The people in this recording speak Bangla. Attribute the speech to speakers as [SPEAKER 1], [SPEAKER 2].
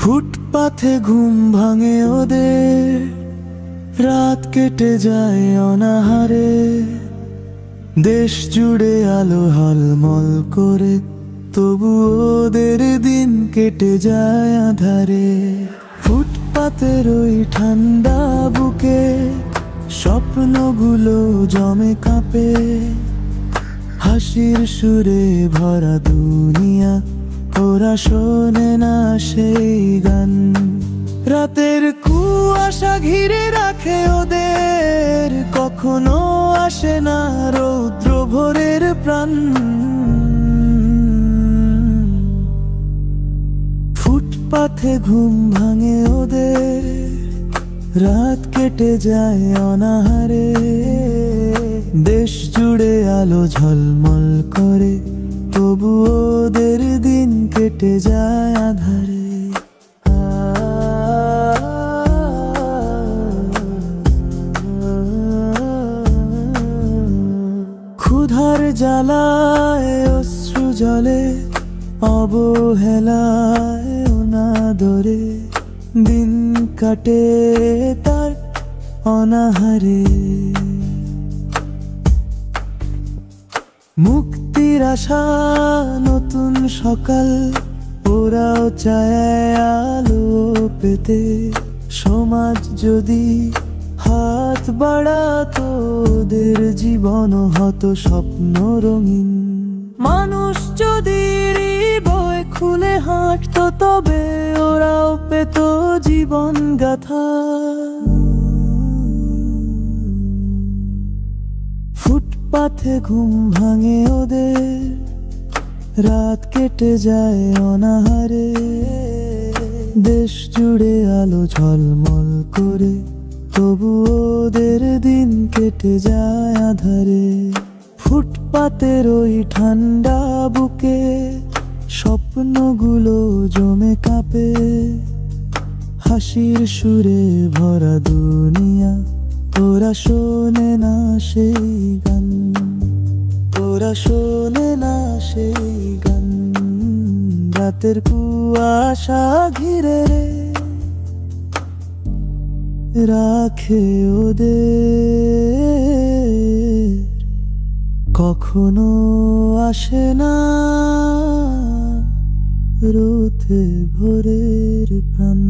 [SPEAKER 1] ফুটপাথে ঘুম ভাঙে ওদের, রাত কেটে যায় অনাহারে। দেশ জুড়ে আলো ঝলমল করে, তবু ওদের দিন কেটে যায় আঁধারে। ফুটপাতের ওই ঠান্ডা বুকে স্বপ্নগুলো জমে কাঁপে। হাসির সুরে ভরা দুনিয়া, ওরা শোনে না সেই গান। রাতের কুয়াশা ঘিরে রাখে ওদের, কখনো আসে না রৌদ্র ভোরের প্রাণ। ফুটপাথে ঘুম ভাঙে ওদের, রাত কেটে যায় অনাহারে। দেশ জুড়ে আলো ঝলমল করে, তবু ওদের দিন কেটে যায় আঁধারে। ক্ষুধার জ্বালায় অশ্রু জলে, অবহেলায় অনাদরে। দিন কাটে তার অনাহারে। মুক্তির আশা নতুন সকাল, ওরাও চায় আলো পেতে। সমাজ যদি হাত বাড়াতো, ওদের জীবন হতো স্বপ্ন রঙিন। মানুষ যদি হৃদয় খুলে হাঁটতো, তবে ওরাও পেত জীবন গাথা। ফুটপাথে ঘুম ভাঙে ওদের, রাত কেটে যায় অনাহারে। দেশ জুড়ে আলো ঝলমল করে, তবু ওদের দিন কেটে যায় আঁধারে। ফুটপাতের ওই ঠান্ডা বুকে স্বপ্নগুলো জমে কাঁপে। হাসির সুরে ভরা দুনিয়া, ওরা শোনে না সেই গান। ওরা শোনে না সেই গান। রাতের কুয়াশা ঘিরে রাখে ওদের, কখনো আসে না রোদে ভোরের প্রাণ।